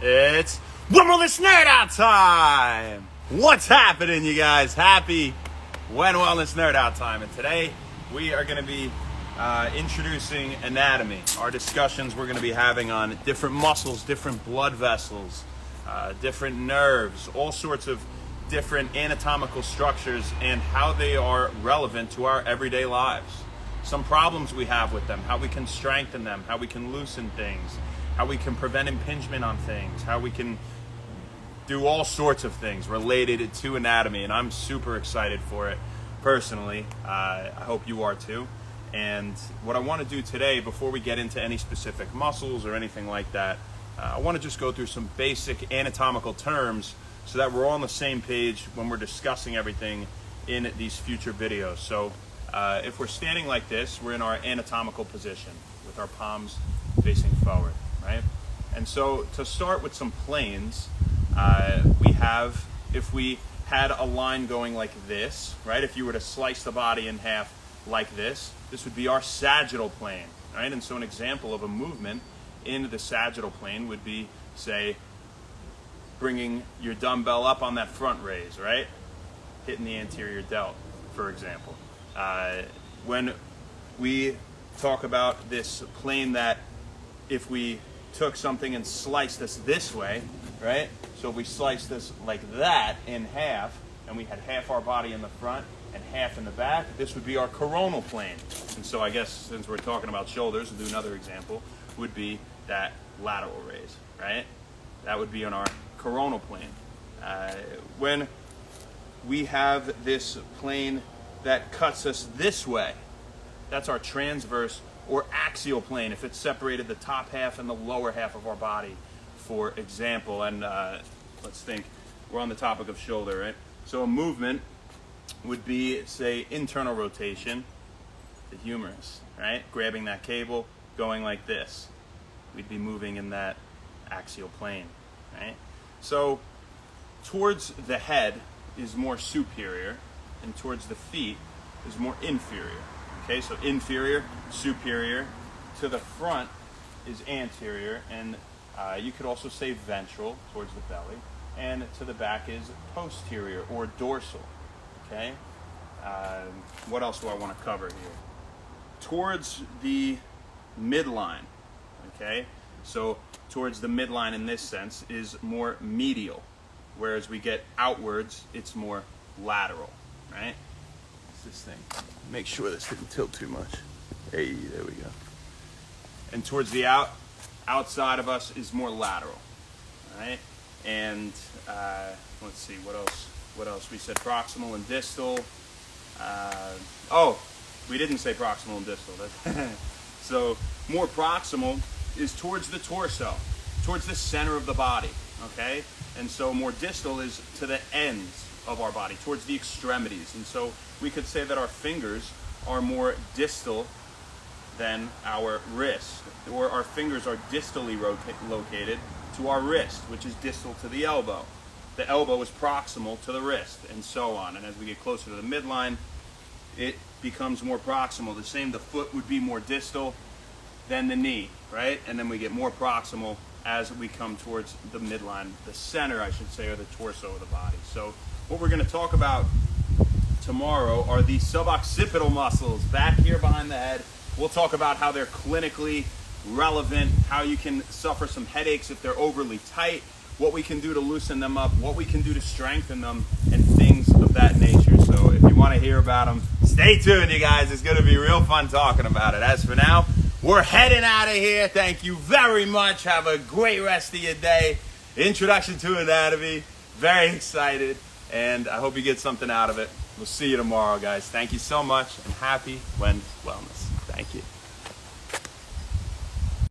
It's Wellness Nerd Out time! What's happening, you guys? Happy Wend Wellness Nerd Out time. And today we are going to be introducing anatomy. Our discussions we're going to be having on different muscles, different blood vessels, different nerves, all sorts of different anatomical structures and how they are relevant to our everyday lives. Some problems we have with them, how we can strengthen them, how we can loosen things, how we can prevent impingement on things, how we can do all sorts of things related to anatomy, and I'm super excited for it personally. I hope you are too. And what I want to do today, before we get into any specific muscles or anything like that, I want to just go through some basic anatomical terms so that we're all on the same page when we're discussing everything in these future videos. So if we're standing like this, we're in our anatomical position with our palms facing forward, right? And so to start with some planes, we have, if we had a line going like this, right? If you were to slice the body in half like this would be our sagittal plane, right? And so an example of a movement in the sagittal plane would be, say, bringing your dumbbell up on that front raise, right? Hitting the anterior delt, for example. When we talk about this plane, that if we took something and sliced this way, right? So if we sliced this like that in half, and we had half our body in the front and half in the back, this would be our coronal plane. And so I guess since we're talking about shoulders, we'll do another example, would be that lateral raise, right? That would be on our coronal plane. When we have this plane that cuts us this way, that's our transverse or axial plane, if it's separated the top half and the lower half of our body, for example. And let's think, we're on the topic of shoulder, right? So a movement would be, say, internal rotation, the humerus, right? Grabbing that cable, going like this. We'd be moving in that axial plane, right? So towards the head is more superior, and towards the feet is more inferior. Okay, so inferior, superior. To the front is anterior, and you could also say ventral, towards the belly. And to the back is posterior or dorsal. Okay, what else do I want to cover here? Towards the midline, okay, so towards the midline in this sense is more medial, whereas we get outwards, it's more lateral, right? What's this thing? Make sure this didn't tilt too much. Hey, there we go. And towards the outside of us is more lateral, all right? And let's see, what else? What else? We said proximal and distal. Oh, we didn't say proximal and distal. So more proximal is towards the torso, towards the center of the body, okay? And so more distal is to the ends of our body, towards the extremities. And so we could say that our fingers are more distal than our wrist, or our fingers are distally located to our wrist, which is distal to the elbow. The elbow is proximal to the wrist, and so on. And as we get closer to the midline, it becomes more proximal. The same, the foot would be more distal than the knee, right? And then we get more proximal as we come towards the midline, the center, I should say, or the torso of the body. So what we're going to talk about tomorrow are the suboccipital muscles back here behind the head. We'll talk about how they're clinically relevant, how you can suffer some headaches if they're overly tight, what we can do to loosen them up, what we can do to strengthen them, and things of that nature. So if you want to hear about them, stay tuned, you guys. It's going to be real fun talking about it. As for now, we're heading out of here. Thank you very much. Have a great rest of your day. Introduction to anatomy. Very excited, and I hope you get something out of it. We'll see you tomorrow, guys. Thank you so much, and happy Wend Wellness.